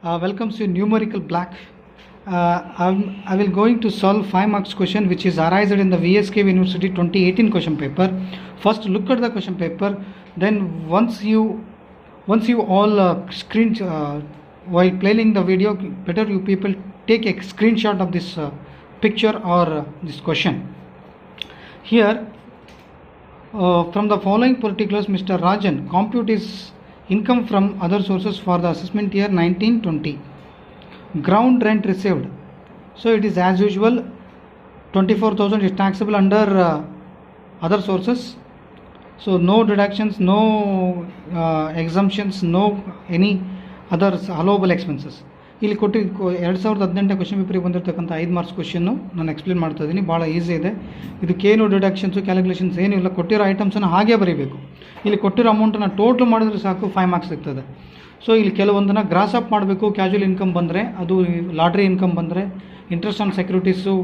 Welcome to numerical black. I will going to solve 5 marks question which is arised in the VSK University 2018 question paper. First look at the question paper, then once you all while playing the video, better you people take a screenshot of this picture or this question. Here from the following particulars, Mr. Rajan compute his income from other sources for the assessment year 1920. Ground rent received, so it is as usual 24,000 is taxable under other sources, so no deductions, no exemptions, no any other allowable expenses. ಇಲ್ಲಿ ಕೊಟ್ಟು 2018 question ಪೇಪರಿಗೆ ಬಂದಿರತಕ್ಕಂಥ 5 marks question ನಾನು explain ಮಾಡ್ತಾ ಇದ್ದೀನಿ. ಭಾಳ easy ಇದೆ. ಇದಕ್ಕೇನು ಡಿಡಕ್ಷನ್ಸು calculations ಏನೂ ಇಲ್ಲ. ಕೊಟ್ಟಿರೋ ಐಟಮ್ಸನ್ನು ಹಾಗೇ ಬರೀಬೇಕು. ಇಲ್ಲಿ ಕೊಟ್ಟಿರೋ ಅಮೌಂಟನ್ನು ಟೋಟ್ಲ್ ಮಾಡಿದ್ರೆ ಸಾಕು 5 ಮಾರ್ಕ್ಸ್ ಸಿಗ್ತದೆ. ಸೊ ಇಲ್ಲಿ ಕೆಲವೊಂದನ್ನು ಗ್ರಾಸ್ ಅಪ್ ಮಾಡಬೇಕು. ಕ್ಯಾಶುವಲ್ ಇನ್ಕಮ್ ಬಂದರೆ, ಅದು ಲಾಟ್ರಿ ಇನ್ಕಮ್ ಬಂದರೆ, interest on securities,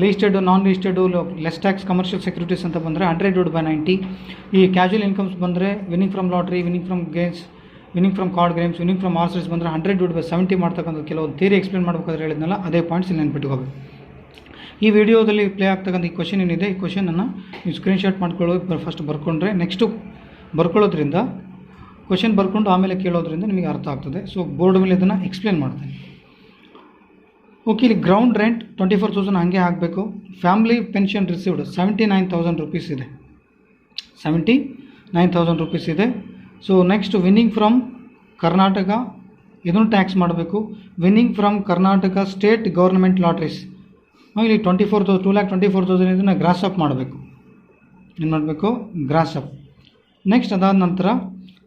listed, non listed, less tax commercial securities ಅಂತ ಬಂದರೆ 100/90. ಈ ಕ್ಯಾಶುವಲ್ ಇನ್ಕಮ್ಸ್ ಬಂದರೆ winning from lottery, winning from games, winning from card games, winning from horses ಬಂದರೆ 100/70 ಮಾಡ್ತಕ್ಕಂಥ ಕೆಲವು ಥಿಯರಿ ಎಕ್ಸ್ಪ್ಲೇನ್ ಮಾಡಬೇಕಾದ್ರೆ ಹೇಳಿದ್ನಲ್ಲ, ಅದೇ ಪಾಯಿಂಟ್ಸ್ ಇಲ್ಲಿ ನೆನ್ಪಿಟ್ಕೋಬೇಕು. ಈ ವಿಡಿಯೋದಲ್ಲಿ ಪ್ಲೇ ಆಗ್ತಕ್ಕಂಥ ಈ ಕ್ವಶನ್ ಏನಿದೆ, ಈ ಕ್ವಶನನ್ನು ನೀವು ಸ್ಕ್ರೀನ್ಶಾಟ್ ಮಾಡ್ಕೊಳ್ಳೋದು ಫಸ್ಟ್ ಬರ್ಕೊಂಡ್ರೆ, ನೆಕ್ಸ್ಟು ಬರ್ಕೊಳ್ಳೋದ್ರಿಂದ ಕ್ವಶನ್ ಬರ್ಕೊಂಡು ಆಮೇಲೆ ಕೇಳೋದ್ರಿಂದ ನಿಮಗೆ ಅರ್ಥ ಆಗ್ತದೆ. ಸೊ ಬೋರ್ಡ್ ಮೇಲೆ ಇದನ್ನು ಎಕ್ಸ್ಪ್ಲೇನ್ ಮಾಡ್ತೇನೆ. ಓಕೆ, ಇಲ್ಲಿ ಗ್ರೌಂಡ್ ರೆಂಟ್ 24,000 ಹಾಗೆ ಆಗಬೇಕು. ಫ್ಯಾಮಿಲಿ ಪೆನ್ಷನ್ ರಿಸೀವ್ಡ್ 79,000 ರೂಪೀಸ್ ಇದೆ. 79,000 ರೂಪೀಸ್ ಇದೆ. So next winning from Karnataka, ಇದನ್ನು ಟ್ಯಾಕ್ಸ್ ಮಾಡಬೇಕು. Winning from Karnataka state government lotteries, ಇಲ್ಲಿ 2,24,000 ಇದನ್ನು ಗ್ರಾಸ್ ಅಪ್ ಮಾಡಬೇಕು. ಏನು ಮಾಡಬೇಕು? Gross up. ನೆಕ್ಸ್ಟ್ ಅದಾದ ನಂತರ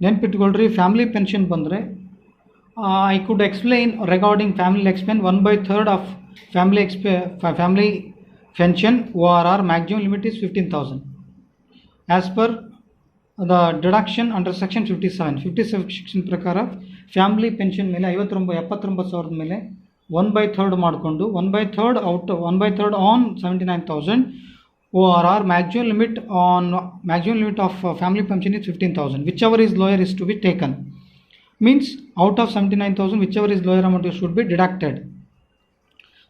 ನೆನ್ಪಿಟ್ಕೊಳ್ರಿ, ಫ್ಯಾಮಿಲಿ ಪೆನ್ಷನ್ ಬಂದರೆ I could explain regarding family expense 1/3 of family pension ORR maximum limit is 15,000 as per the deduction under section 57 section ಪ್ರಕಾರ ಫ್ಯಾಮಿಲಿ ಪೆನ್ಷನ್ ಮೇಲೆ 79,000 ಮೇಲೆ 1/3 ಮಾಡಿಕೊಂಡು 1/3 on 79,000 ORR maximum limit of family pension is 15,000. Whichever is lower is to be taken. Means out of 79,000 whichever is lower amount should be deducted.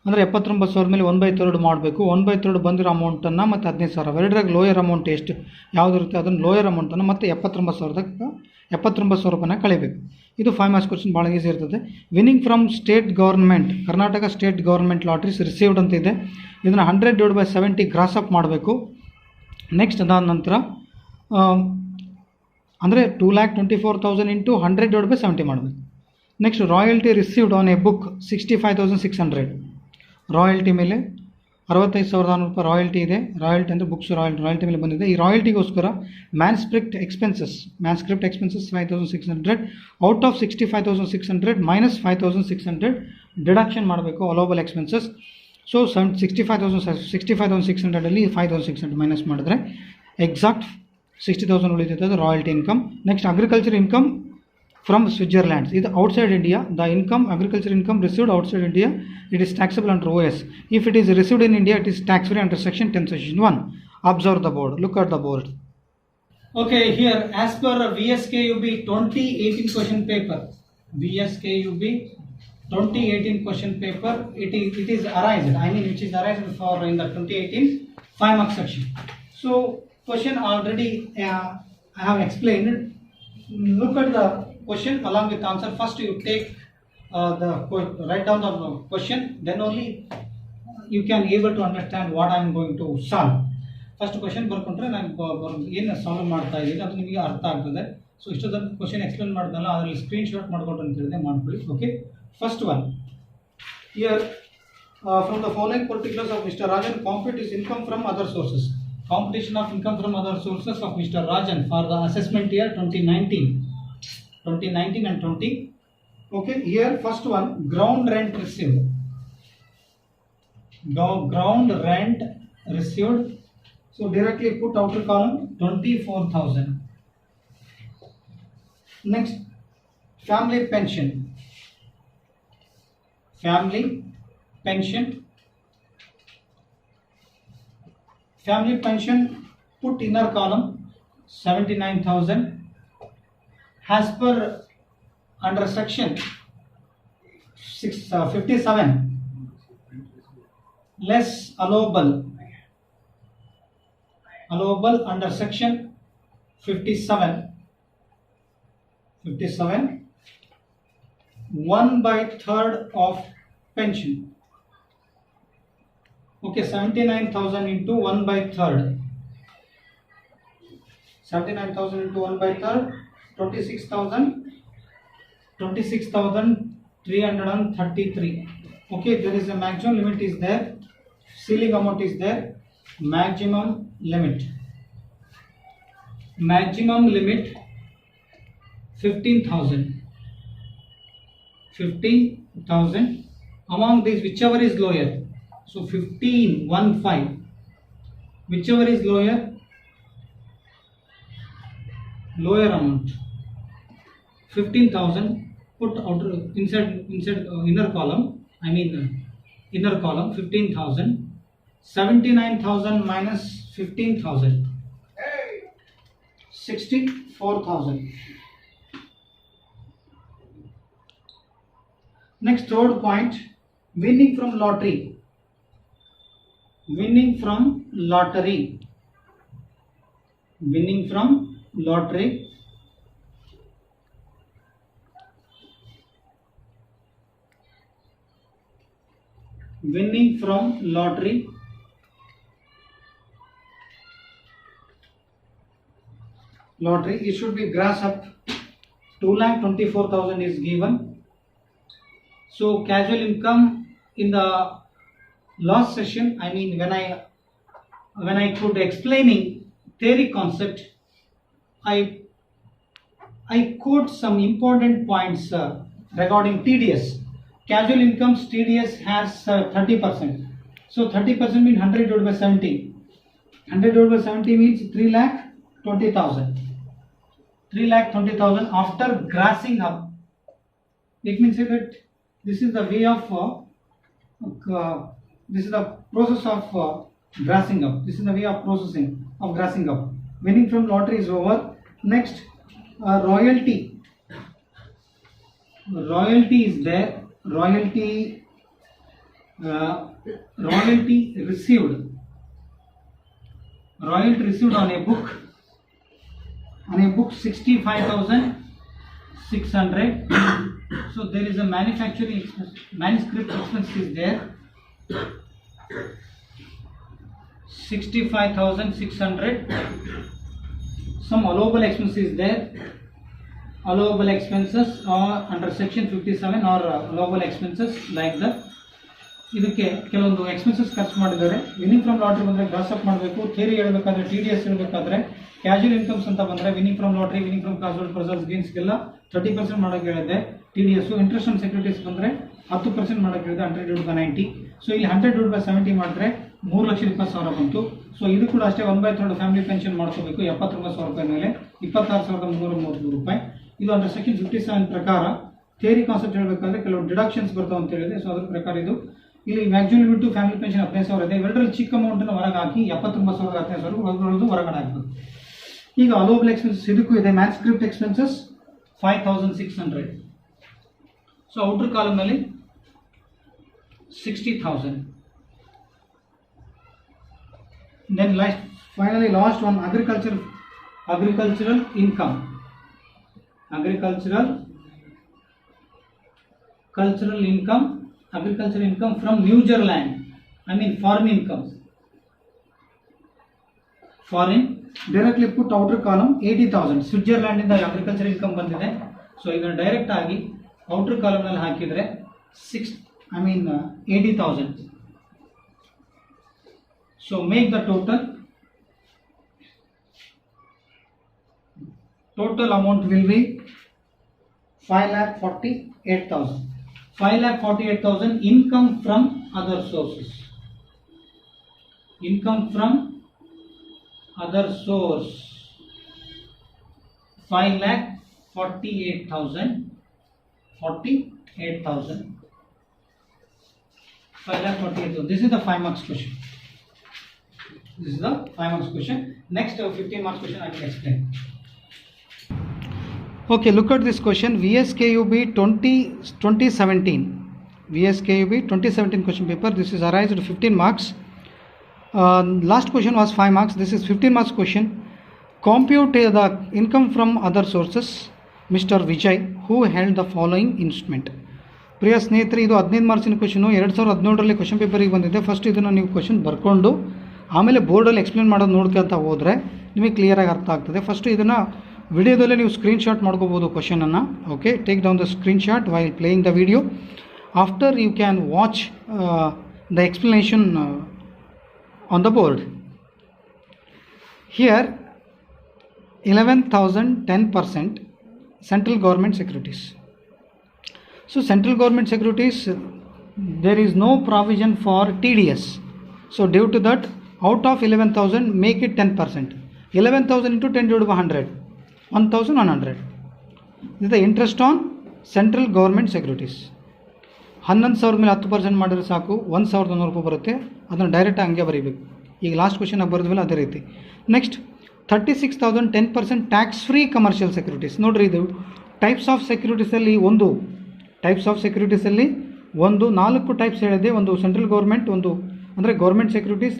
ಅಂದರೆ 79,000 ಮೇಲೆ 1/3 ಮಾಡಬೇಕು. 1/3 ಬಂದಿರೋ ಅಮೌಂಟನ್ನು ಮತ್ತು 15,000 ಎರಡರಾಗ ಲೋಯರ್ ಅಮೌಂಟ್ ಎಷ್ಟು ಯಾವುದಿರುತ್ತೆ ಅದನ್ನು ಲೋಯರ್ ಅಮೌಂಟನ್ನು ಮತ್ತು 79,000 ರೂಪಾಯಿನ ಕಳಿಬೇಕು. ಇದು 5 ಮಾರ್ಕ್ಸ್ ಕ್ವಶನ್, ಭಾಳ ಈಸಿ ಇರ್ತದೆ. Winning from state government, Karnataka state government lotteries received ಅಂತ ಇದೆ. ಇದನ್ನು 100/70 ಗ್ರಾಸ್ ಅಪ್ ಮಾಡಬೇಕು. ನೆಕ್ಸ್ಟ್ ಅದಾದ ನಂತರ ಅಂದರೆ 2,24,000 ಇಂಟು 100/70 ಮಾಡಬೇಕು. Next royalty received on A book 65,600. Royalty ಮೇಲೆ 65,600 ರೂಪಾಯಿ ರಾಯಲ್ಟಿ ಇದೆ. ರಾಯಲ್ಟಿ ಅಂದರೆ ಬುಕ್ಸ್ ರಾಯಲ್ಟಿ ಮೇಲೆ ಬಂದಿದೆ. ಈ ರಾಯಲ್ಟಿಗೋಸ್ಕರ manuscript expenses 5,600 out of 65,600 minus 5,600 deduction ಮಾಡಬೇಕು ಅಲೋಬಲ್ ಎಕ್ಸ್ಪೆನ್ಸಸ್. ಸೊ 65,600 5,600 ಮೈನಸ್ ಮಾಡಿದ್ರೆ ಎಕ್ಸಾಕ್ಟ್ 60,000 ಉಳಿತೈತೆ, ಅದು royalty income. Next agriculture income from Switzerlands, ಇದು outside India. The income, agriculture income received outside India, it is taxable under OS. If it is received in India, it is tax free under section 10 section 1. Observe the board. Look at the board. Okay, here as per VSKUB 2018 question paper, VSKUB 2018 question paper, it is arised. I mean, which is arised for in the 2018 5 mark section. So question already I have explained. Look at the question along with answer. First you take write down the question, then only you can able to understand what I am going to solve. First question ಬರ್ಕೊಂಡ್ರೆ ನಾನು ಏನು solve ಮಾಡ್ತಾ ಇದ್ದೀನಿ ಅದು ನಿಮಗೆ ಅರ್ಥ ಆಗ್ತದೆ. So ಇಷ್ಟೊಂದು question explain ಮಾಡ್ದಲ್ಲ, ಅದರಲ್ಲಿ ಸ್ಕ್ರೀನ್ಶಾಟ್ ಮಾಡ್ಕೊಂಡು ಅಂತ ಹೇಳಿದೆ, ಮಾಡ್ಕೊಳ್ಳಿ. Okay, first one here from the following particulars of mister Rajan compute his income from other sources. Computation of income from other sources of Mr. Rajan for the assessment year 2019 and 20. Okay, here first one, ground rent received. Ground rent received. So directly put outer column 24,000. Next, family pension. Family pension. Family pension put inner column 79,000. As per under section 57 less allowable under section 57 1/3 of pension. Okay, 79,000 into 1/3. 79,000 into 1/3, 26,333. Okay, there is a maximum limit is there, ceiling amount is there, maximum limit 15,000. Among these, whichever is lower, so 15, whichever is lower amount 15,000, put outer inside inner column, inner column 15,000. 79,000 minus 15,000, 64,000. Next, third point, winning from lottery. Winning from lottery. Winning from lottery. Winning from lottery. Lottery, it should be gross up. 2,24,000 is given. So casual income in the last session, when I could explaining theory concept, I quote some important points regarding TDS. Casual incomes TDS has 30%. So 30% means 100 divided by 70. 100 divided by 70 means 3,20,000. 3,20,000 after grassing up. It means that this is the way of this is the process of grassing up. This is the way of processing of grassing up. Winning from lottery is over. Next, royalty. Royalty is there. Royalty received. Royalty received on a book. 65,600. So there is a manufacturing expense, manuscript expense is there. 65,600. Some allowable expense is there. Allowable expenses are under section 57 or allowable expenses like that. ಇದಕ್ಕೆ ಕೆಲವೊಂದು expenses ಖರ್ಚು ಮಾಡಿದ್ದಾರೆ. Winning from lottery ಬಂದರೆ gross up ಮಾಡಬೇಕು. Theory ಹೇಳಬೇಕಾದ್ರೆ TDS ಹೇಳಬೇಕಾದ್ರೆ casual incomes ಅಂತ ಬಂದರೆ winning from lottery, winning from casual puzzles ಗೇನ್ಸ್ಗೆಲ್ಲ 30% ಮಾಡೋಕೆ ಹೇಳಿದೆ TDS. ಇಂಟ್ರೆಸ್ಟ್ ಆನ್ ಸೆಕ್ಯೂರಿಟೀಸ್ ಬಂದರೆ 10% ಮಾಡೋಕೆ ಹೇಳಿದೆ 100 divided by 90. ಸೊ ಇಲ್ಲಿ 100 divided by 70 ಮಾಡಿದ್ರೆ 3,20,000 ಬಂತು. ಸೊ ಇದು ಕೂಡ ಅಷ್ಟೇ 1/3 ಫ್ಯಾಮಿಲಿ ಪೆನ್ಷನ್ ಮಾಡ್ಕೋಬೇಕು 79,000 ರೂಪಾಯಿ ಮೇಲೆ 26,333 ರೂಪಾಯಿ. ಇದು ಅಂಡರ್ ಸೆಕ್ಷನ್ 57 ಪ್ರಕಾರ ಥಿಯರಿ ಕಾನ್ಸೆಪ್ಟ್ ಹೇಳಬೇಕಾದ್ರೆ ಕೆಲವು ಡಿಡಕ್ಷನ್ಸ್ ಬರ್ತಾವೆ ಅಂತ ಹೇಳಿದೆ. ಸೊ ಅದ್ರ ಪ್ರಕಾರ ಇದು ಇಲ್ಲಿ ಮ್ಯಾಕ್ಸಿಮಮ್ ಲಿಮಿಟ್ ಫ್ಯಾಮಿಲಿ ಪೆನ್ಷನ್ 15,000 ಇದೆ. ಇವೆರಡರಲ್ಲಿ ಚಿಕ್ಕ ಅಮೌಂಟನ್ನು ಹೊರಗೆ ಹಾಕಿ 79,15,000 ಹೊರಗಡೆ ಹಾಕಬೇಕು. ಈಗ ಅಲೋಬಲ್ ಎಕ್ಸ್ಪೆನ್ಸಸ್ ಇದಕ್ಕೂ ಇದೆ. Manuscript expenses 5,600. ಸೊ ಔಟರ್ ಕಾಲಮ್ನಲ್ಲಿ 60,000. Then finally last one, agricultural income. Agricultural income from New Zealand. Foreign incomes. Foreign directly put outer column 80,000. Switzerland in the agricultural income ಬಂದಿದೆ. ಸೊ ಇದನ್ನು ಡೈರೆಕ್ಟ್ ಆಗಿ outer column ನಲ್ಲಿ ಹಾಕಿದ್ರೆ 80,000. So make the total amount will be 5,48,000. 5,48,000 income from other sources. Income from other source 5,48,000. 5,48,000. This is the 5 marks question. Next 15 marks question I will explain. Okay, look at this question. VSKUB 2017. VSKUB 2017 question paper. This is arised 15 marks. Last question was 5 marks. This is 15 marks question. Compute the income from other sources. Mr. Vijay, who held the following instrument. ಪ್ರಿಯ ಸ್ನೇಹಿತರೆ, ಇದು 15 ಮಾರ್ಕ್ಸಿನ question. 2017ರಲ್ಲಿ question ಪೇಪರಿಗೆ ಬಂದಿದೆ. First ಇದನ್ನು ನೀವು question ಬರ್ಕೊಂಡು ಆಮೇಲೆ ಬೋರ್ಡಲ್ಲಿ explain ಮಾಡೋದು ನೋಡ್ಕೊಂತ ಹೋದರೆ ನಿಮಗೆ ಕ್ಲಿಯರಾಗಿ ಅರ್ಥ ಆಗ್ತದೆ. ಫಸ್ಟು ಇದನ್ನು ವಿಡಿಯೋದಲ್ಲೇ ನೀವು ಸ್ಕ್ರೀನ್ಶಾಟ್ ಮಾಡ್ಕೋಬೋದು ಕ್ವಶನನ್ನು. Okay, take down the screenshot while playing the video. After you can watch the explanation on the board. Here 11,010% central government securities. So central government securities, there is no provision for TDS. So due to that, out of 11,000 make it 10%. 11,000 into 10 divided by 100, 1,100. This is the interest on central government securities. 11,000 ಮೇಲೆ 10% ಮಾಡಿದ್ರೆ ಸಾಕು, 1,100 ರೂಪಾಯಿ ಬರುತ್ತೆ. ಅದನ್ನು direct ಹಂಗೆ ಬರೀಬೇಕು. ಈಗ last question ಆಗಿ ಬರೆದ್ಮೇಲೆ ಅದೇ ರೀತಿ. Next 36,000 10% tax free commercial securities. ನೋಡಿರಿ, ಇದು ಟೈಪ್ಸ್ ಆಫ್ ಸೆಕ್ಯೂರಿಟೀಸಲ್ಲಿ ಒಂದು 4 ಟೈಪ್ಸ್ ಹೇಳಿದೆ. ಒಂದು ಸೆಂಟ್ರಲ್ ಗೌರ್ಮೆಂಟ್, ಒಂದು ಅಂದರೆ ಗೌರ್ಮೆಂಟ್ ಸೆಕ್ಯೂರಿಟೀಸ್,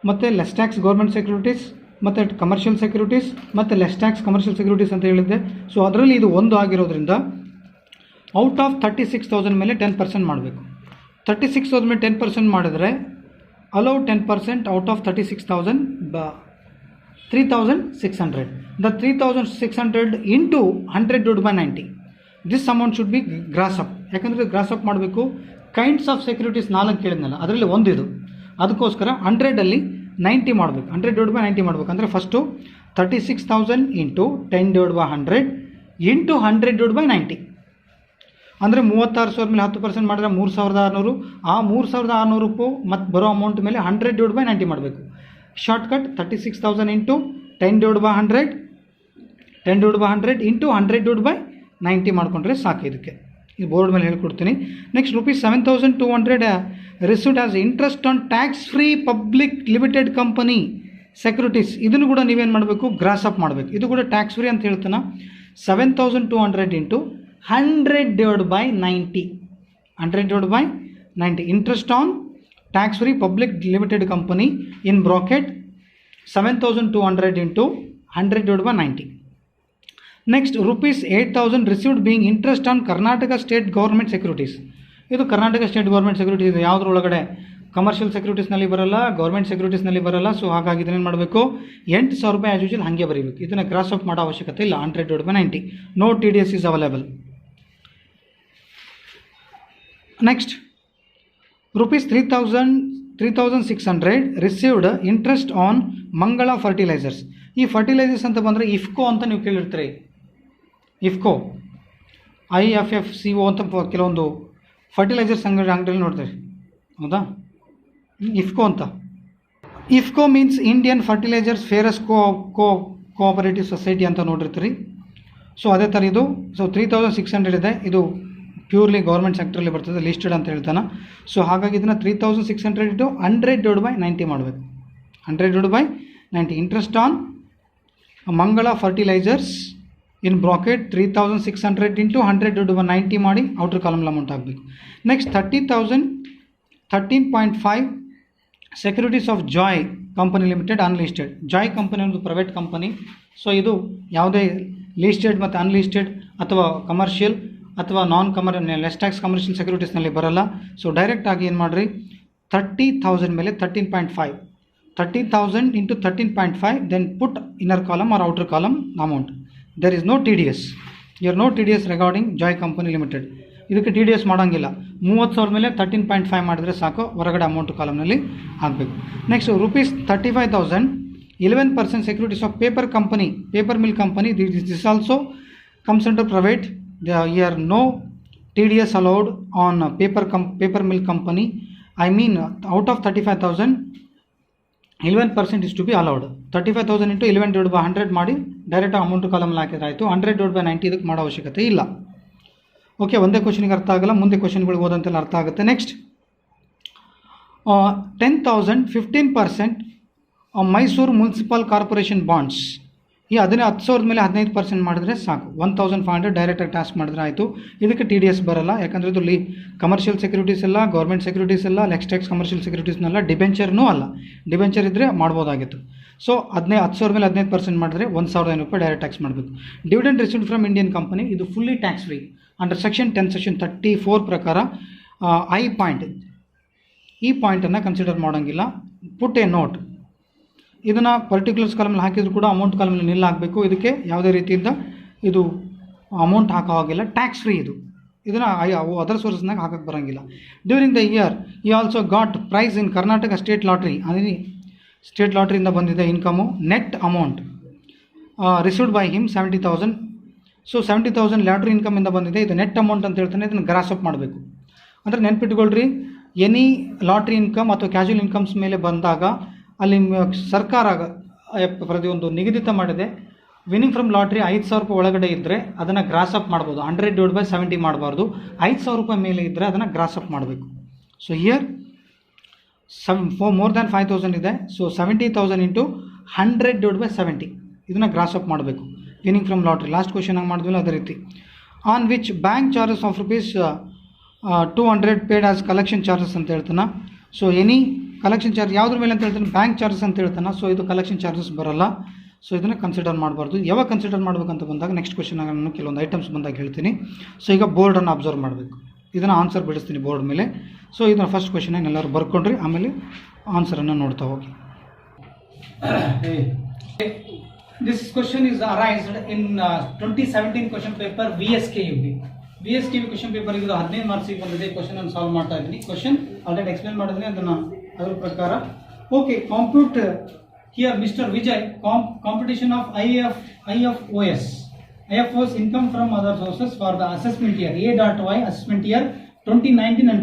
ಮತ್ತು ಲೆಸ್ ಟ್ಯಾಕ್ಸ್ ಗೌರ್ಮೆಂಟ್ ಸೆಕ್ಯೂರಿಟೀಸ್, ಮತ್ತು ಕಮರ್ಷಿಯಲ್ ಸೆಕ್ಯೂರಿಟೀಸ್, ಮತ್ತು ಲೆಸ್ ಟ್ಯಾಕ್ಸ್ ಕಮರ್ಷಿಯಲ್ ಸೆಕ್ಯೂರಿಟೀಸ್ ಅಂತ ಹೇಳಿದ್ದೆ. ಸೊ ಅದರಲ್ಲಿ ಇದು ಒಂದು ಆಗಿರೋದ್ರಿಂದ ಔಟ್ ಆಫ್ 36,000 ಮೇಲೆ 10% ಮಾಡಬೇಕು. 36,000 ಮೇಲೆ 10% ಮಾಡಿದ್ರೆ allow 10% out of 36,000 3,600. The 3,600 into 100 divided by 90. This amount should be gross up. ಯಾಕಂದರೆ ಗ್ರಾಸ್ ಅಪ್ ಮಾಡಬೇಕು. ಕೈಂಡ್ಸ್ ಆಫ್ ಸೆಕ್ಯೂರಿಟೀಸ್ 4 ಕೇಳಿದ್ನಲ್ಲ, ಅದರಲ್ಲಿ ಒಂದು ಇದು. ಅದಕ್ಕೋಸ್ಕರ 100ಅಲ್ಲಿ 90 ಮಾಡಬೇಕು. 100 divided by 90 ಮಾಡಬೇಕು. ಅಂದರೆ first 36,000 into 10 divided by 100 into 100 divided by 90. ಅಂದರೆ 36,000 ಮೇಲೆ 10% ಮಾಡಿದ್ರೆ 3,600. ಆ 3,600 ರೂಪಾಯಿ ಮತ್ತು ಬರೋ ಅಮೌಂಟ್ ಮೇಲೆ 100 divided by 90 ಮಾಡಬೇಕು. Shortcut 36,000 into 10 divided by 100 into 100 divided by 90 ಮಾಡಿಕೊಂಡ್ರೆ ಸಾಕು. ಇದಕ್ಕೆ ಈ ಬೋರ್ಡ್ ಮೇಲೆ ಹೇಳ್ಕೊಡ್ತೀನಿ. Next ₹7,200 received as interest on tax free public limited company securities. ಇದನ್ನು ಕೂಡ ನೀವೇನು ಮಾಡಬೇಕು, ಗ್ರಾಸ್ ಅಪ್ ಮಾಡಬೇಕು. ಇದು ಕೂಡ ಟ್ಯಾಕ್ಸ್ ಫ್ರೀ ಅಂತ ಹೇಳ್ತಾನೆ. 7,200 into 100 divided by 90. 100 divided by 90. Interest on tax free public limited company in bracket 7,200 into 100 divided by 90. Next, ₹8,000 received being interest on Karnataka state government securities. ಇದು ಕರ್ನಾಟಕ ಸ್ಟೇಟ್ ಗೌರ್ಮೆಂಟ್ ಸೆಕ್ಯೂರಿಟೀಸ್. ಇದು ಯಾವುದ್ರೊಳಗಡೆ commercial ಸೆಕ್ಯೂರಿಟೀಸ್ನಲ್ಲಿ ಬರಲ್ಲ, government ಸೆಕ್ಯೂರಿಟೀಸ್ನಲ್ಲಿ ಬರಲ್ಲ. So ಹಾಗಾಗಿ ಇದನ್ನೇನು ಮಾಡಬೇಕು, 8,000 ರೂಪಾಯಿ as usual ಹಾಗೆ ಬರೀಬೇಕು. ಇದನ್ನು ಕ್ರಾಸ್ ಅಪ್ ಮಾಡೋ ಅವಶ್ಯಕತೆ ಇಲ್ಲ. 100 divided by 90. No TDS is available. Next, ₹3,600 received interest on Mangala fertilizers. ಈ ಫರ್ಟಿಲೈಸರ್ಸ್ ಅಂತ ಬಂದರೆ ಇಫ್ಕೋ ಅಂತ ನೀವು ಕೇಳಿರ್ತೀರಿ. ಇಫ್ಕೋ IFFCO ಅಂತ ಕೆಲವೊಂದು ಫರ್ಟಿಲೈಸರ್ಸ್ ಅಂಗಡಿಯಲ್ಲಿ ನೋಡ್ತೀರಿ, ಹೌದಾ? ಇಫ್ಕೋ ಅಂತ. IFFCO means Indian fertilisers ferrous cooperative society ಅಂತ ನೋಡಿರ್ತೀರಿ. ಸೊ ಅದೇ ಥರ ಇದು. ಸೊ 3,600 ಇದೆ. ಇದು ಪ್ಯೂರ್ಲಿ ಗೌರ್ಮೆಂಟ್ ಸೆಕ್ಟ್ರಲ್ಲಿ ಬರ್ತದೆ, ಲಿಸ್ಟೆಡ್ ಅಂತ ಹೇಳ್ತಾನೆ. ಸೊ ಹಾಗಾಗಿ ಇದನ್ನು 3,600 ಇಂಟು 100 divided by 90 ಮಾಡಬೇಕು. 100 divided by 90. ಇಂಟ್ರೆಸ್ಟ್ ಆನ್ ಮಂಗಳ fertilisers in bracket 3,600 into 100 divided by 90 ಮಾಡಿ ಔಟರ್ ಕಾಲಮ್ ಅಮೌಂಟ್ ಆಗಬೇಕು. Next 30,000 13.5 securities of Joy company limited unlisted. Joy company ಒಂದು ಪ್ರೈವೇಟ್ ಕಂಪನಿ. ಸೊ ಇದು ಯಾವುದೇ ಲಿಸ್ಟೆಡ್ ಮತ್ತು ಅನ್ಲಿಸ್ಟೆಡ್ ಅಥವಾ ಕಮರ್ಷಿಯಲ್ ಅಥವಾ ಲೆಸ್ ಟ್ಯಾಕ್ಸ್ ಕಮರ್ಷಿಯಲ್ ಸೆಕ್ಯೂರಿಟೀಸ್ನಲ್ಲಿ ಬರಲ್ಲ. ಸೊ ಡೈರೆಕ್ಟಾಗಿ ಏನು ಮಾಡಿರಿ, 30,000 ಮೇಲೆ 13.5, 30,000 into 13.5, then put inner column or outer column amount. There is no TDS. ಯರ್ no TDS regarding joy company limited. ಇದಕ್ಕೆ TDS ಮಾಡೋಂಗಿಲ್ಲ. 30,000 ಮೇಲೆ 13.5 ಮಾಡಿದರೆ ಸಾಕು, ಹೊರಗಡೆ ಅಮೌಂಟ್ ಕಾಲಮ್ನಲ್ಲಿ ಆಗಬೇಕು. Next ₹35,000 11% securities of paper company, paper mill company. This also comes under private. Here no TDS allowed on paper mill company. I mean, out of 35,000 11% is to be allowed. 35,000 into 11 divided by 100 ಮಾಡಿ direct amount column ಹಾಕಿದ್ರೆ ಆಯಿತು. 100 divided by 90 ಇದಕ್ಕೆ ಮಾಡೋ ಅವಶ್ಯಕತೆ ಇಲ್ಲ. Okay, ಒಂದೇ ಕ್ವಶನಿಗೆ ಅರ್ಥ ಆಗಲ್ಲ, ಮುಂದೆ ಕ್ವಶನ್ಗಳಿಗೆ ಓದಂತೆಲ್ಲ ಅರ್ಥ ಆಗುತ್ತೆ. Next 10,000 15% Mysuru municipal corporation bonds ಈ ಅದನ್ನೇ 10,000 ಮೇಲೆ 15% ಮಾಡಿದ್ರೆ ಸಾಕು. 1,500 ಡೈರೆಕ್ಟಾಗಿ ಟ್ಯಾಕ್ಸ್ ಮಾಡಿದ್ರೆ ಆಯಿತು. ಇದಕ್ಕೆ TDS ಬರಲ್ಲ, ಯಾಕಂದರೆ ಇದು ಕಮರ್ಷಿಯಲ್ ಸೆಕ್ಯೂರಿಟೀಸ್ ಎಲ್ಲ, ಗೌರ್ಮೆಂಟ್ ಸೆಕ್ಯೂರಿಟೀಸ್ ಎಲ್ಲ, ಲೆಕ್ಸ್ಟೆಕ್ಸ್ ಕಮರ್ಷಿಯಲ್ ಸೆಕ್ಯೂರಿಟೀಸ್ನಲ್ಲ, ಡಿಬೆಂಚರ್ನೂ ಅಲ್ಲ. ಡಿಬೆಂಚರ್ ಇದ್ದರೆ ಮಾಡ್ಬೋದಾಗಿತ್ತು. ಸೊ 10,000 ಮೇಲೆ 15% ಮಾಡಿದ್ರೆ 1,500 ರೂಪಾಯಿ ಡೈರೆಕ್ಟ್ ಟ್ಯಾಕ್ಸ್ ಮಾಡಬೇಕು. Dividend received from Indian company, ಇದು fully tax free under section 10 section 34 ಪ್ರಕಾರ. ಐ ಪಾಯಿಂಟ್, ಈ ಪಾಯಿಂಟನ್ನು ಕನ್ಸಿಡರ್ ಮಾಡೋಂಗಿಲ್ಲ. ಪುಟ್ ಎ ನೋಟ್, ಇದನ್ನು ಪರ್ಟಿಕ್ಯುಲರ್ಸ್ ಕಾಲಮಲ್ಲಿ ಹಾಕಿದ್ರು ಕೂಡ ಅಮೌಂಟ್ ಕಾಲಮಲ್ಲಿ ನಿಲ್ಲ ಹಾಕಬೇಕು. ಇದಕ್ಕೆ ಯಾವುದೇ ರೀತಿಯಿಂದ ಇದು ಅಮೌಂಟ್ ಹಾಕೋ ಹಾಗಿಲ್ಲ, ಟ್ಯಾಕ್ಸ್ ಫ್ರೀ ಇದು. ಇದನ್ನು ಅದರ್ ಸೋರ್ಸ್ನಾಗ ಹಾಕಕ್ಕೆ ಬರೋಂಗಿಲ್ಲ. During the year he also got prize in Karnataka state lottery, ಅಂದರೆ ಸ್ಟೇಟ್ ಲಾಟ್ರಿಯಿಂದ ಬಂದಿದೆ income. Net amount received by him 70,000. ಸೊ 70,000 ಲಾಟ್ರಿ ಇನ್ಕಮಿಂದ ಬಂದಿದೆ. ಇದು ನೆಟ್ ಅಮೌಂಟ್ ಅಂತ ಹೇಳ್ತಾನೆ. ಇದನ್ನು ಗ್ರಾಸ್ ಅಪ್ ಮಾಡಬೇಕು. ಅಂದರೆ ನೆನ್ಪಿಟ್ಕೊಳ್ರಿ, ಎನಿ ಲಾಟ್ರಿ ಇನ್ಕಮ್ ಅಥವಾ ಕ್ಯಾಶುವಲ್ ಇನ್ಕಮ್ಸ್ ಮೇಲೆ ಬಂದಾಗ ಅಲ್ಲಿ ಸರ್ಕಾರ ಪ್ರತಿಯೊಂದು ನಿಗದಿತ ಮಾಡಿದೆ. ವಿನಿಂಗ್ ಫ್ರಮ್ ಲಾಟ್ರಿ 5,000 ರೂಪಾಯಿ ಒಳಗಡೆ ಇದ್ದರೆ ಅದನ್ನು ಗ್ರಾಸ್ ಅಪ್ ಮಾಡ್ಬೋದು. 100/70 ಮಾಡಬಾರ್ದು. 5,000 ರೂಪಾಯಿ ಮೇಲೆ ಇದ್ದರೆ ಅದನ್ನು ಗ್ರಾಸ್ ಅಪ್ ಮಾಡಬೇಕು. ಸೊ ಹಿಯರ್ ಮೋರ್ ದ್ಯಾನ್ 5,000 ಇದೆ. ಸೊ 70,000 ಇಂಟು 100/70 ಇದನ್ನು ಗ್ರಾಸ್ ಅಪ್ ಮಾಡಬೇಕು. Winning from lottery last question ಆಗಿ ಮಾಡಿದ್ವಲ್ಲ ಅದೇ ರೀತಿ. On which bank charges of rupees 200 paid as collection charges ಅಂತ ಹೇಳ್ತಾನೆ. ಸೊ ಎನಿ ಕಲೆಕ್ಷನ್ ಚಾರ್ಜ್ ಯಾವುದ್ರ ಮೇಲೆ ಅಂತ ಹೇಳ್ತಾನೆ, ಬ್ಯಾಂಕ್ ಚಾರ್ಜಸ್ ಅಂತ ಹೇಳ್ತಾನೆ. ಸೊ ಇದು ಕಲೆಕ್ಷನ್ ಚಾರ್ಜಸ್ ಬರೋಲ್ಲ. ಸೊ ಇದನ್ನು ಕನ್ಸಿಡರ್ ಮಾಡಬಾರ್ದು. ಯಾವಾಗ ಕನ್ಸಿಡರ್ ಮಾಡಬೇಕಂತ ಬಂದಾಗ ನೆಕ್ಸ್ಟ್ ಕ್ವಶನ್ ನಾನು ಕೆಲವೊಂದು ಐಟಮ್ಸ್ ಬಂದಾಗ ಹೇಳ್ತೀನಿ. ಸೊ ಈಗ ಬೋರ್ಡನ್ನು ಅಬ್ಸರ್ವ್ ಮಾಡಬೇಕು. ಇದನ್ನು ಆನ್ಸರ್ ಬಿಡಿಸ್ತೀನಿ ಬೋರ್ಡ್ ಮೇಲೆ. ಸೊ ಇದನ್ನು ಫಸ್ಟ್ ಕ್ವಶನ್ ಎಲ್ಲರೂ ಬರ್ಕೊಂಡ್ರಿ, ಆಮೇಲೆ ಆನ್ಸರನ್ನು ನೋಡ್ತಾ ಹೋಗಿ. This question is arised in 2017 question paper VSKUB. VSKUB question paper ಇದು 15 ಮಾರ್ಕ್ಸಿಗೆ ಬಂದಿದೆ. ಕ್ವಶನ್ ಅನ್ನು ಸಾಲ್ವ್ ಮಾಡ್ತಾ ಇದ್ದೀನಿ. ಕ್ವಶನ್ ಆಲ್ರೆಡಿ ಎಕ್ಸ್ಪ್ಲೇನ್ ಮಾಡಿದ್ರೆ ಅದನ್ನು ಅದರ ಪ್ರಕಾರ. Okay, compute here mister Vijay computation of IFOS income from other sources for the assessment year A.Y assessment year 2019 and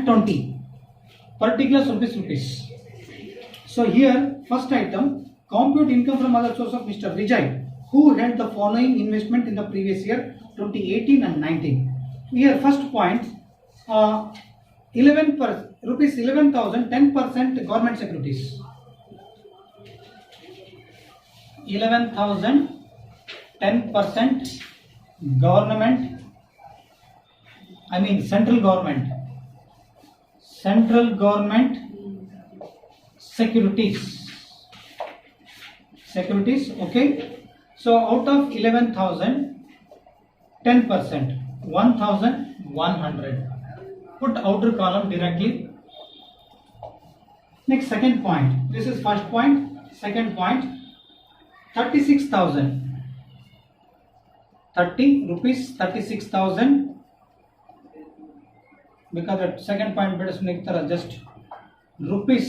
20. Particulars rupees. So here first item, compute income from other source of Mr. Vijay who held the following investment in the previous year 2018 and 19. Here first point, 11,000 10% government securities. 11,000 10% government, I mean central government securities. Okay, so out of 11,000 10% 1,100. Put outer column directly. Next, second point, this is first point. Second point, 36,000 rupees 36,000, because that second point better just rupees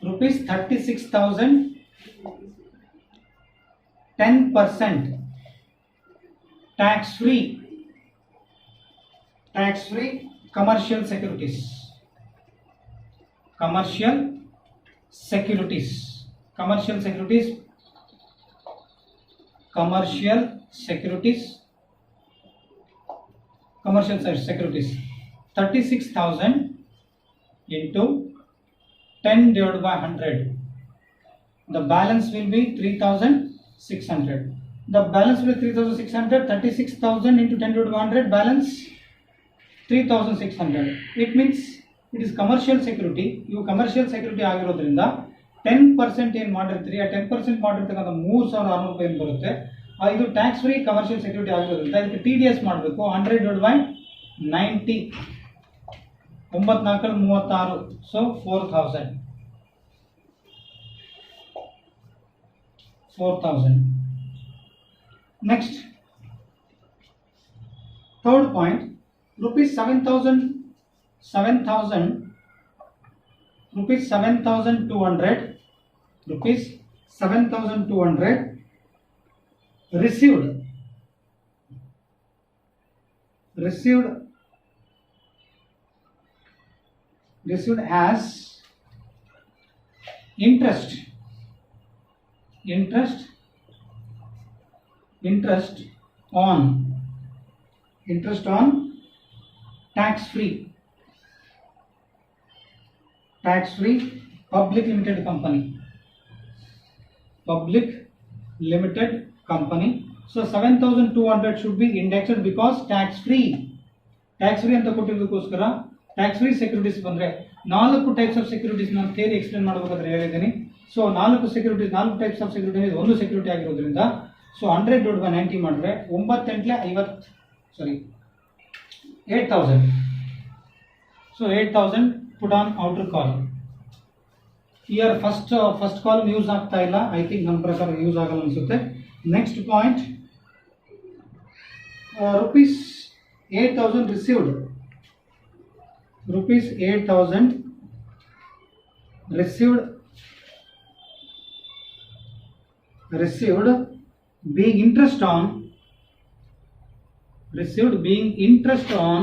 36,000 10% tax free commercial securities commercial securities 36,000 into 10 divided by 100. The balance will be 3,600. The balance will be 3,600. 36,000 into 10 divided by 100, balance 3,600. It means it is commercial security. You commercial security ಆಗಿರೋದ್ರಿಂದ 10% ಏನು ಮಾಡಿರ್ತೀರಿ, ಆ 10% ಮಾಡಿರ್ತಕ್ಕಂಥ 3,600 ರೂಪಾಯಿ ಬರುತ್ತೆ. ಇದು tax free commercial security ಆಗಿರೋದ್ರಿಂದ ಇದಕ್ಕೆ TDS ಮಾಡಬೇಕು. 100 divided by 90, 9 36, so 4,000. Next, third point, rupees 7,200 received as interest on tax free public limited company. Public Limited Company. So 7,200 should be indexed because tax free ಅಂತ ಕೊಟ್ಟಿರೋದಕ್ಕೋಸ್ಕರ tax free securities ಬಂದರೆ 4 types of securities ನಾನು theory explain ಮಾಡಬೇಕಾದ್ರೆ ಹೇಳಿದ್ದೀನಿ. So 4 types of security ಒಂದು security ಆಗಿರೋದ್ರಿಂದ so 100/90 ಮಾಡಿದ್ರೆ 8,000. So 8,000 put on outer column. Here first column use ಆಗ್ತಾ ಇಲ್ಲ. I think ನಮ್ಮ ಪ್ರಕಾರ ಯೂಸ್ ಆಗಲ್ಲ ಅನ್ಸುತ್ತೆ. Next point, rupees 8,000 received. Rupees 8,000 received being interest on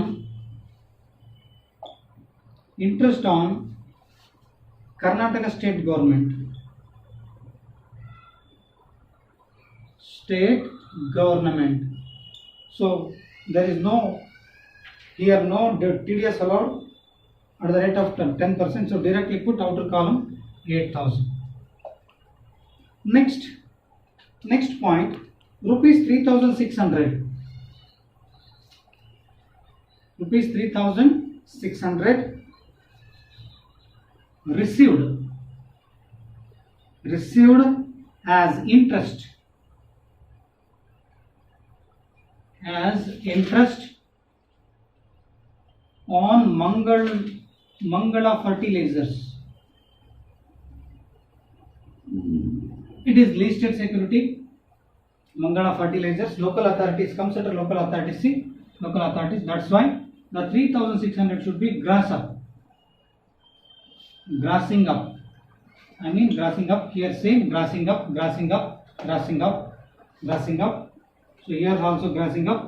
Karnataka state government. So there is no TDS allowed at the rate of 10%. So directly put outer column 8,000. Next point, rupees 3,600. Rupees 3,600 received as interest on Mangala fertilizers. It is listed security. Mangala fertilizers, local authorities comes under local authorities. That's why the 3,600 should be grassing up. I mean grassing up. Here same grassing up. So here also grassing up.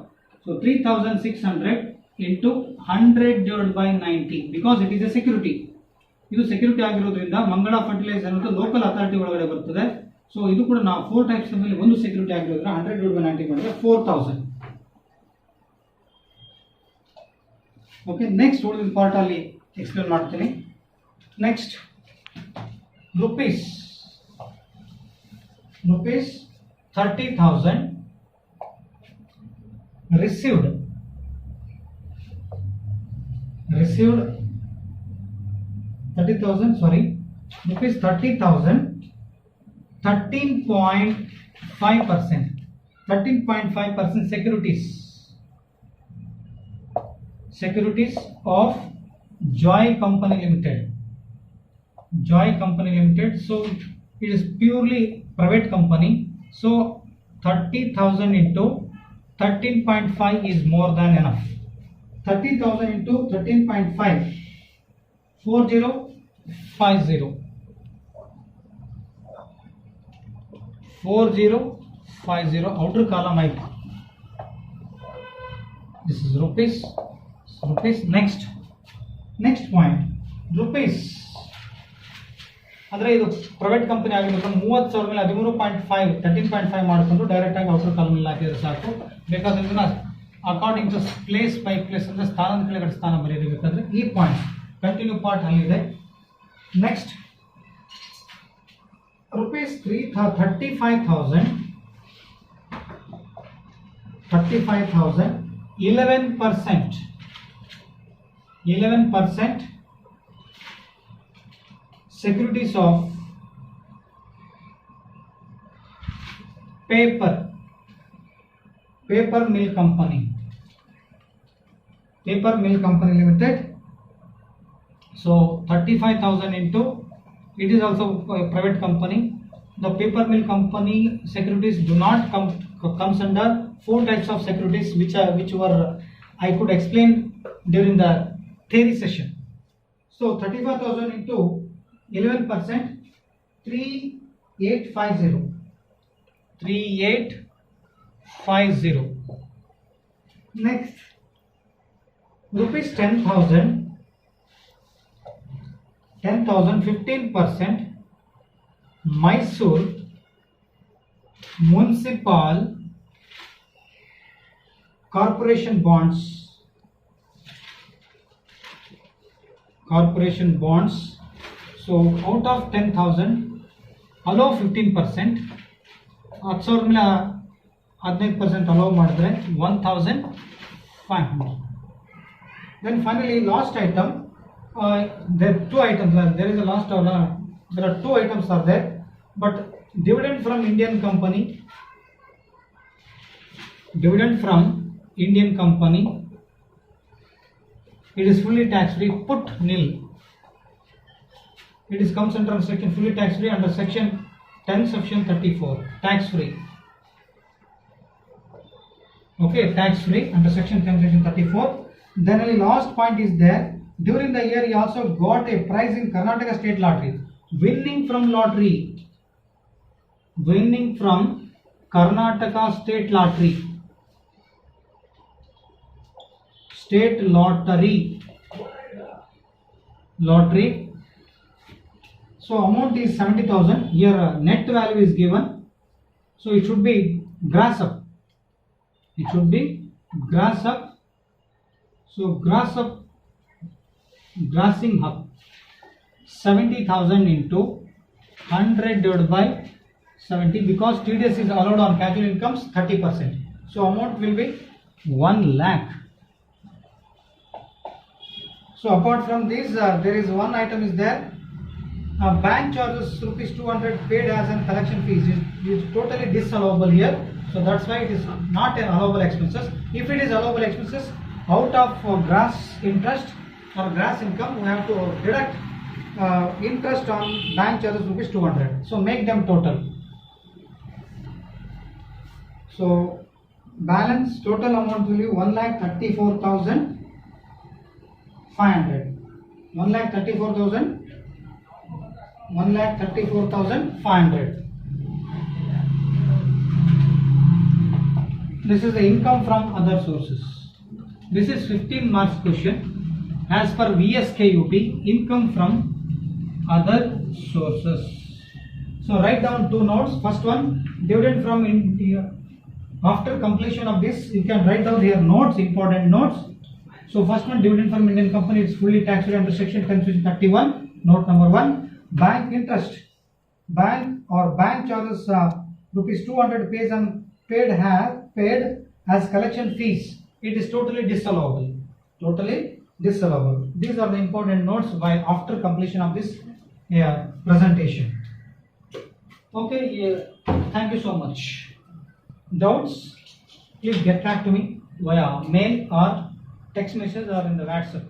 So 3,600 into 100/90 because it is a security. ಇದು security ಆಗಿರೋದ್ರಿಂದ ಮಂಗಳ fertiliser ಅಂತ local authority ಒಳಗಡೆ ಬರ್ತದೆ. So ಇದು ಕೂಡ ನಾವು 4 types ಮೇಲೆ ಒಂದು ಸೆಕ್ಯೂರಿಟಿ ಆಗಿರೋದ್ರಿಂದ 100/90 ಮಾಡಿದ್ರೆ 4,000. ಓಕೆ, ನೆಕ್ಸ್ಟ್ ಉಳಿದ ಪಾರ್ಟ್ ಅಲ್ಲಿ ಎಕ್ಸ್ಪ್ಲೇನ್ ಮಾಡ್ತೀನಿ. Next rupees 30,000 received 13.5% securities of Joy Company Limited. So it is purely private company. So 30,000 into 13.5 is more than enough. 30,000 into 13.5 4050 outer column item. This is rupees. Next point, rupees ಅಂದರೆ ಇದು private company ಆಗಿರೋದು 30,000 ಮೇಲೆ 13.5 ಮಾಡ್ಕೊಂಡು direct ಆಗಿ outer column ಅಲ್ಲಿ ಹಾಕಿದ್ರೆ ಸಾಕು. ಬೇಕಾದ್ರೆ ಇದನ್ನ according to place by place ಅಂದ್ರೆ ಸ್ಥಾನದ ಕೆಳಗಡೆ ಸ್ಥಾನ ಬರೆಯಬೇಕಾದ್ರೆ ಈ ಪಾಯಿಂಟ್ ಕಂಟಿನ್ಯೂ ಪಾರ್ಟ್ ಅಲ್ಲಿದೆ. Next rupees 35,000 11% securities of paper mill company limited. So 35,000 into, it is also a private company. The paper mill company securities do not comes under 4 types of securities which were I could explain during the theory session. So 35,000 into 11%, 3850. Next, rupees 10,000 15%, Mysore Municipal Corporation bonds. So out of 10,000, allow 15%. 10,000 ಮೇಲೆ 15% hello ಮಾಡಿದ್ರೆ 1,500. Then finally last item, there are two items. There is a last there are two items are there, but dividend from Indian company, it is fully tax free, put nil. It is comes under section fully tax free under section 10 section 34, tax free. Okay, tax free under section 10 section 34. Then the last point is there, during the year he also got a prize in Karnataka state lottery, winning from Karnataka state lottery, so amount is 70,000. Here net value is given, so it should be gross up. So grossing up 70,000 into 100 divided by 70, because TDS is allowed on casual incomes 30%. So amount will be 1 lakh. So apart from this, there is one item is there. Bank charges rupees 200 paid as an collection fees is totally disallowable here. So that's why it is not an allowable expenses. If it is allowable expenses, out of gross interest or gross income, we have to deduct interest on bank charges rupees 200. So make them total. So balance total amount will be 1,34,500. 1,34,500. This is the income from other sources. This is 15 marks question. As per VSKUT, income from other sources. So write down two notes. First one, dividend from India. After completion of this, you can write down here notes, important notes. So first one, dividend from Indian company is fully taxed under section 1031. Note number 1. Bank interest. Bank charges rupees 200 paid as collection fees. It is totally disallowable. These are the important notes by after completion of this presentation. Okay, thank you so much. Doubts, please get back to me via mail or text message or in the WhatsApp.